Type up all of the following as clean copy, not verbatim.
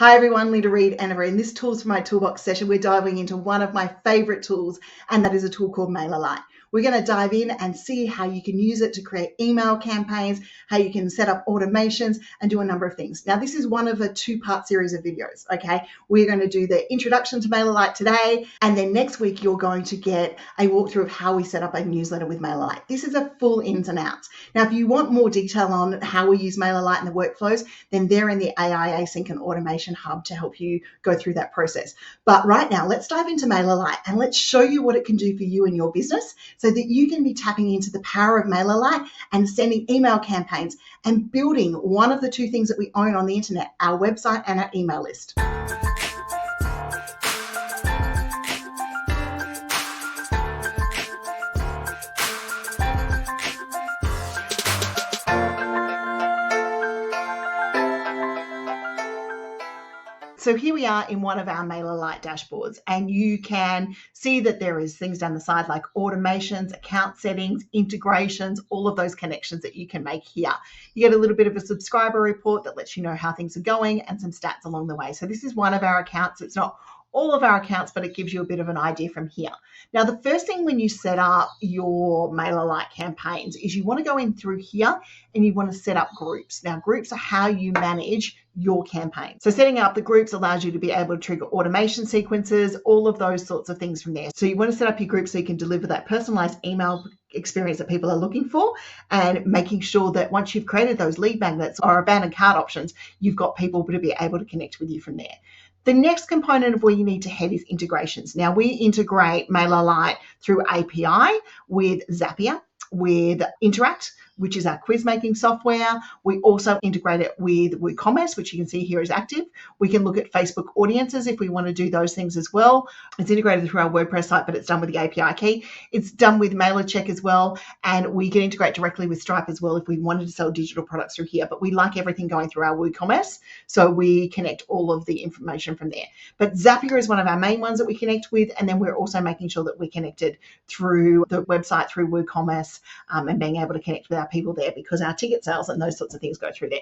Hi everyone, Linda Reed-Enever. In this Tools for My Toolbox session, we're diving into one of my favorite tools, and that is a tool called Mailerlite. We're going to dive in and see how you can use it to create email campaigns, how you can set up automations and do a number of things. Now, this is one of a two-part series of videos, okay? We're going to do the introduction to Mailerlite today, and then next week you're going to get a walkthrough of how we set up a newsletter with Mailerlite. This is a full ins and outs. Now, if you want more detail on how we use Mailerlite and the workflows, then they're in the AI Async and Automation Hub to help you go through that process. But right now, let's dive into Mailerlite and let's show you what it can do for you and your business so that you can be tapping into the power of Mailerlite and sending email campaigns and building one of the two things that we own on the internet, our website and our email list. So here we are in one of our Mailerlite dashboards, and you can see that there is things down the side like automations, account settings, integrations, all of those connections that you can make here. You get a little bit of a subscriber report that lets you know how things are going and some stats along the way. So this is one of our accounts. It's not all of our accounts, but it gives you a bit of an idea from here. Now, the first thing when you set up your Mailerlite campaigns is you want to go in through here and you want to set up groups. Now, groups are how you manage your campaign. So setting up the groups allows you to be able to trigger automation sequences, all of those sorts of things from there. So you want to set up your groups so you can deliver that personalized email experience that people are looking for, and making sure that once you've created those lead magnets or abandoned cart options, you've got people to be able to connect with you from there. The next component of where you need to head is integrations. Now, we integrate Mailerlite through API with Zapier, with Interact, which is our quiz making software. We also integrate it with WooCommerce, which you can see here is active. We can look at Facebook audiences if we want to do those things as well. It's integrated through our WordPress site, but it's done with the API key. It's done with MailerCheck as well. And we can integrate directly with Stripe as well if we wanted to sell digital products through here. But we like everything going through our WooCommerce, so we connect all of the information from there. But Zapier is one of our main ones that we connect with. And then we're also making sure that we're connected through the website, through WooCommerce, and being able to connect with our people there, because our ticket sales and those sorts of things go through there.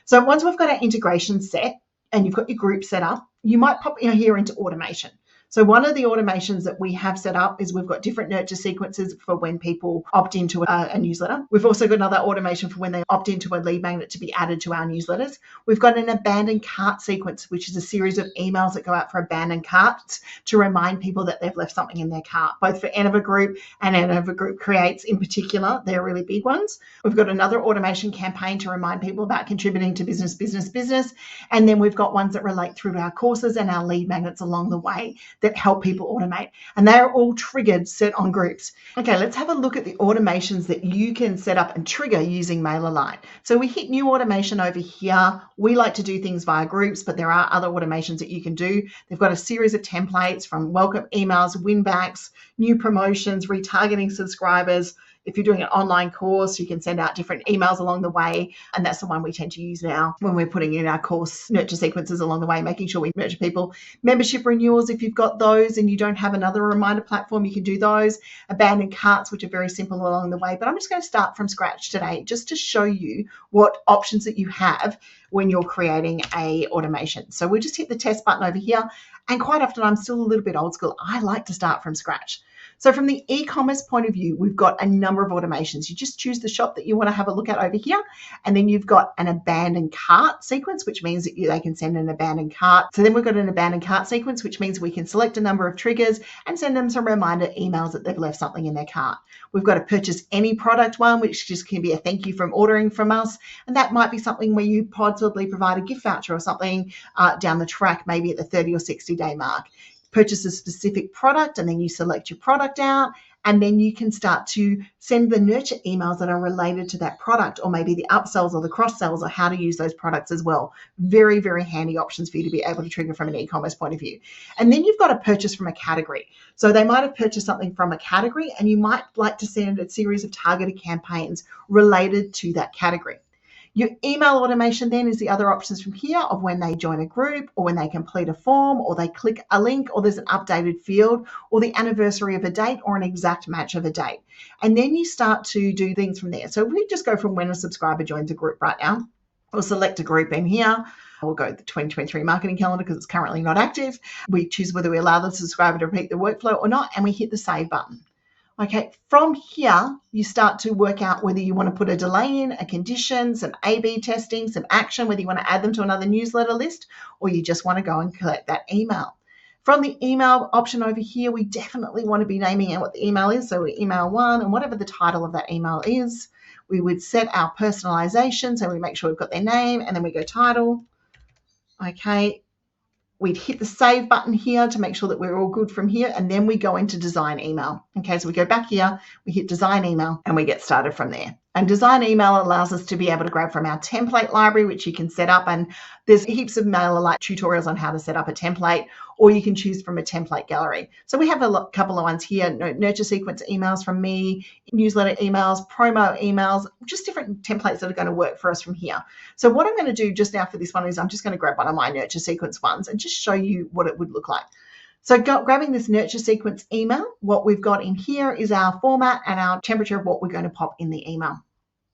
So once we've got our integration set and you've got your group set up, you might pop in here into automation. So one of the automations that we have set up is we've got different nurture sequences for when people opt into a newsletter. We've also got another automation for when they opt into a lead magnet to be added to our newsletters. We've got an abandoned cart sequence, which is a series of emails that go out for abandoned carts to remind people that they've left something in their cart, both for Reed-Enever Group and Reed-Enever Group Creates in particular. They're really big ones. We've got another automation campaign to remind people about contributing to business. And then we've got ones that relate through to our courses and our lead magnets along the way that help people automate. And they're all triggered set on groups. Okay, let's have a look at the automations that you can set up and trigger using Mailerlite. So we hit new automation over here. We like to do things via groups, but there are other automations that you can do. They've got a series of templates from welcome emails, win-backs, new promotions, retargeting subscribers. If you're doing an online course, you can send out different emails along the way. And that's the one we tend to use now when we're putting in our course nurture sequences along the way, making sure we nurture people. Membership renewals, if you've got those and you don't have another reminder platform, you can do those. Abandoned carts, which are very simple along the way. But I'm just going to start from scratch today just to show you what options that you have when you're creating a automation. So we'll just hit the test button over here. And quite often I'm still a little bit old school. I like to start from scratch. So from the e-commerce point of view, we've got a number of automations. You just choose the shop that you want to have a look at over here. And then you've got an abandoned cart sequence, which means that they can send an abandoned cart. So then we've got an abandoned cart sequence, which means we can select a number of triggers and send them some reminder emails that they've left something in their cart. We've got a purchase any product one, which just can be a thank you from ordering from us. And that might be something where you possibly provide a gift voucher or something down the track, maybe at the 30 or 60 day mark. Purchase a specific product and then you select your product out, and then you can start to send the nurture emails that are related to that product, or maybe the upsells or the cross sells or how to use those products as well. Very, very handy options for you to be able to trigger from an e-commerce point of view. And then you've got a purchase from a category. So they might have purchased something from a category and you might like to send a series of targeted campaigns related to that category. Your email automation then is the other options from here of when they join a group, or when they complete a form, or they click a link, or there's an updated field, or the anniversary of a date, or an exact match of a date. And then you start to do things from there. So we just go from when a subscriber joins a group right now. We'll select a group in here. We'll go to the 2023 marketing calendar because it's currently not active. We choose whether we allow the subscriber to repeat the workflow or not, and we hit the save button. Okay, from here, you start to work out whether you want to put a delay in, a condition, some A/B testing, some action, whether you want to add them to another newsletter list, or you just want to go and collect that email. From the email option over here, we definitely want to be naming what the email is. So we email one, and whatever the title of that email is, we would set our personalization. So we make sure we've got their name, and then we go title. Okay, we'd hit the save button here to make sure that we're all good from here, and then we go into design email. Okay, so we go back here, we hit design email, and we get started from there. And design email allows us to be able to grab from our template library, which you can set up, and there's heaps of Mailerlite tutorials on how to set up a template, or you can choose from a template gallery. So we have a couple of ones here: nurture sequence emails from me, newsletter emails, promo emails, just different templates that are going to work for us from here. So what I'm going to do just now for this one is I'm just going to grab one of my nurture sequence ones and just show you what it would look like. So grabbing this nurture sequence email, what we've got in here is our format and our temperature of what we're going to pop in the email.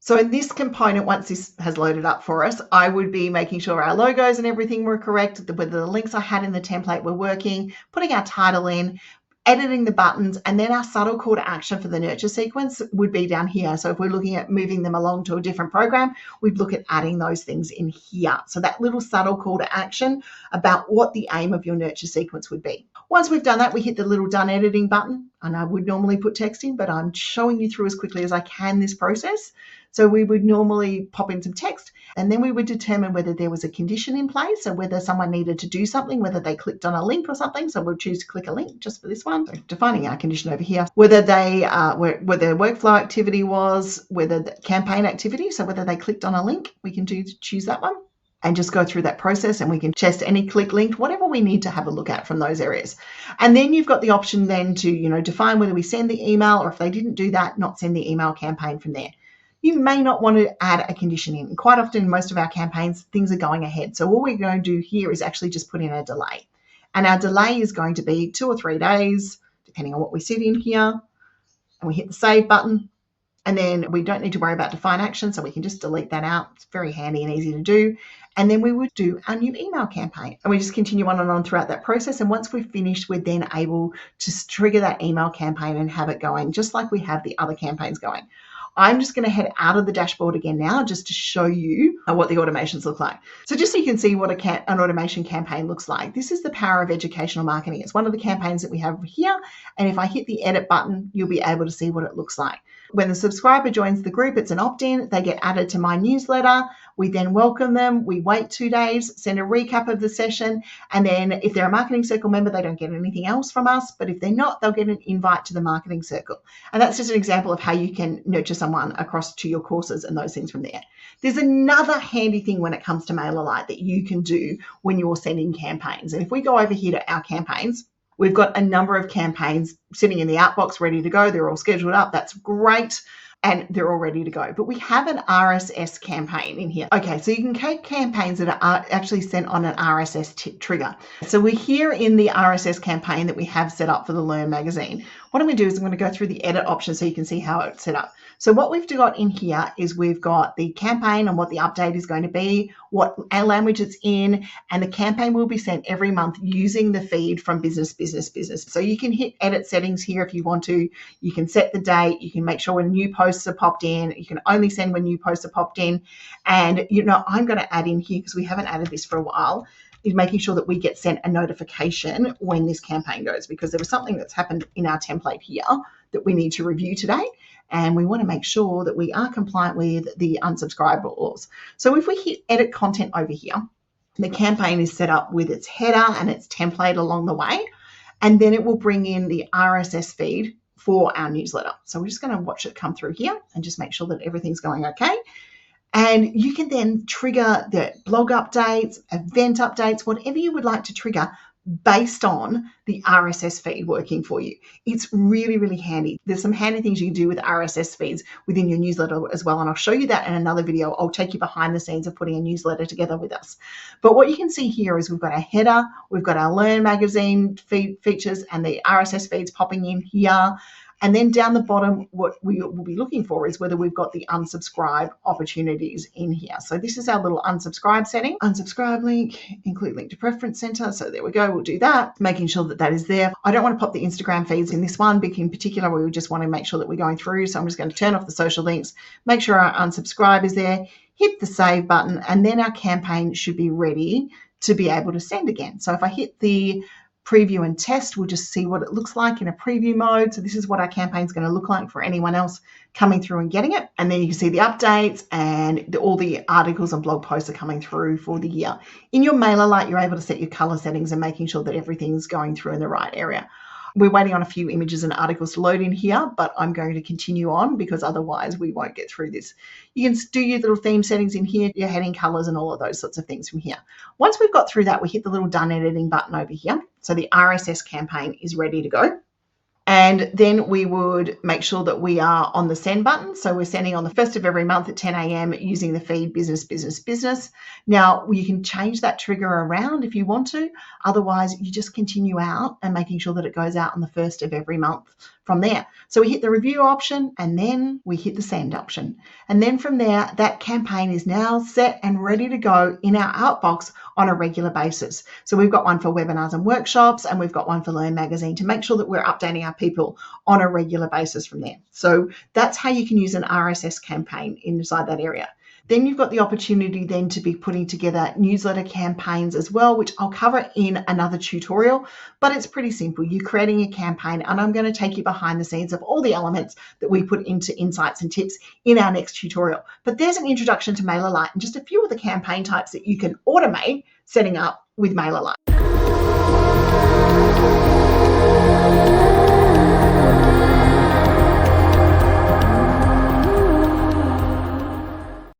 So in this component, once this has loaded up for us, I would be making sure our logos and everything were correct, whether the links I had in the template were working, putting our title in, editing the buttons, and then our subtle call to action for the nurture sequence would be down here. So if we're looking at moving them along to a different program, we'd look at adding those things in here. So that little subtle call to action about what the aim of your nurture sequence would be. Once we've done that, we hit the little done editing button, and I would normally put text in, but I'm showing you through as quickly as I can this process. So we would normally pop in some text, and then we would determine whether there was a condition in place, so whether someone needed to do something, whether they clicked on a link or something. So we'll choose to click a link just for this one. So defining our condition over here, whether they whether workflow activity was, whether the campaign activity, so whether they clicked on a link, we can choose that one and just go through that process, and we can test any click linked, whatever we need to have a look at from those areas. And then you've got the option then to define whether we send the email, or if they didn't do that, not send the email campaign from there. You may not want to add a condition in. Quite often in most of our campaigns, things are going ahead. So all we're going to do here is actually just put in a delay. And our delay is going to be 2 or 3 days, depending on what we sit in here. And we hit the save button. And then we don't need to worry about define action, so we can just delete that out. It's very handy and easy to do. And then we would do our new email campaign. And we just continue on and on throughout that process. And once we've finished, we're then able to trigger that email campaign and have it going, just like we have the other campaigns going. I'm just going to head out of the dashboard again now just to show you what the automations look like. So just so you can see what an automation campaign looks like, this is the power of educational marketing. It's one of the campaigns that we have here. And if I hit the edit button, you'll be able to see what it looks like. When the subscriber joins the group, it's an opt-in. They get added to my newsletter. We then welcome them. We wait 2 days, send a recap of the session. And then if they're a Marketing Circle member, they don't get anything else from us. But if they're not, they'll get an invite to the Marketing Circle. And that's just an example of how you can nurture someone across to your courses and those things from there. There's another handy thing when it comes to Mailerlite that you can do when you're sending campaigns. And if we go over here to our campaigns, we've got a number of campaigns sitting in the outbox ready to go. They're all scheduled up. That's great. And they're all ready to go. But we have an RSS campaign in here. Okay, so you can create campaigns that are actually sent on an RSS trigger. So we're here in the RSS campaign that we have set up for the Learn magazine. What I'm going to do is I'm going to go through the edit option so you can see how it's set up. So what we've got in here is we've got the campaign and what the update is going to be, what language it's in, and the campaign will be sent every month using the feed from business. So you can hit edit settings here if you want to. You can set the date. You can make sure when new posts are popped in. You can only send when new posts are popped in. And, I'm going to add in here, because we haven't added this for a while, is making sure that we get sent a notification when this campaign goes, because there was something that's happened in our template here that we need to review today. And we want to make sure that we are compliant with the unsubscribe laws. So if we hit edit content over here, the campaign is set up with its header and its template along the way. And then it will bring in the RSS feed for our newsletter. So we're just going to watch it come through here and just make sure that everything's going okay. And you can then trigger the blog updates, event updates, whatever you would like to trigger based on the RSS feed working for you. It's really, really handy. There's some handy things you can do with RSS feeds within your newsletter as well. And I'll show you that in another video. I'll take you behind the scenes of putting a newsletter together with us. But what you can see here is we've got a header, we've got our Learn magazine features and the RSS feeds popping in here. And then down the bottom, what we will be looking for is whether we've got the unsubscribe opportunities in here. So this is our little unsubscribe setting. Unsubscribe link, include link to preference center. So there we go. We'll do that, making sure that that is there. I don't want to pop the Instagram feeds in this one, because in particular, we just want to make sure that we're going through. So I'm just going to turn off the social links, make sure our unsubscribe is there, hit the save button, and then our campaign should be ready to be able to send again. So if I hit the preview and test, we'll just see what it looks like in a preview mode. So this is what our campaign is going to look like for anyone else coming through and getting it. And then you can see the updates and all the articles and blog posts are coming through for the year. In your Mailerlite, you're able to set your color settings and making sure that everything's going through in the right area. We're waiting on a few images and articles to load in here, but I'm going to continue on because otherwise we won't get through this. You can do your little theme settings in here, your heading colors and all of those sorts of things from here. Once we've got through that, we hit the little done editing button over here. So the RSS campaign is ready to go. And then we would make sure that we are on the send button. So we're sending on the 1st of every month at 10 a.m. using the feed business, business, business. Now you can change that trigger around if you want to. Otherwise, you just continue out and making sure that it goes out on the 1st of every month from there. So we hit the review option and then we hit the send option. And then from there, that campaign is now set and ready to go in our outbox on a regular basis. So we've got one for webinars and workshops, and we've got one for Learn Magazine to make sure that we're updating our people on a regular basis from there. So that's how you can use an RSS campaign inside that area. Then you've got the opportunity then to be putting together newsletter campaigns as well, which I'll cover in another tutorial, but it's pretty simple. You're creating a campaign, and I'm going to take you behind the scenes of all the elements that we put into insights and tips in our next tutorial. But there's an introduction to Mailerlite and just a few of the campaign types that you can automate setting up with Mailerlite.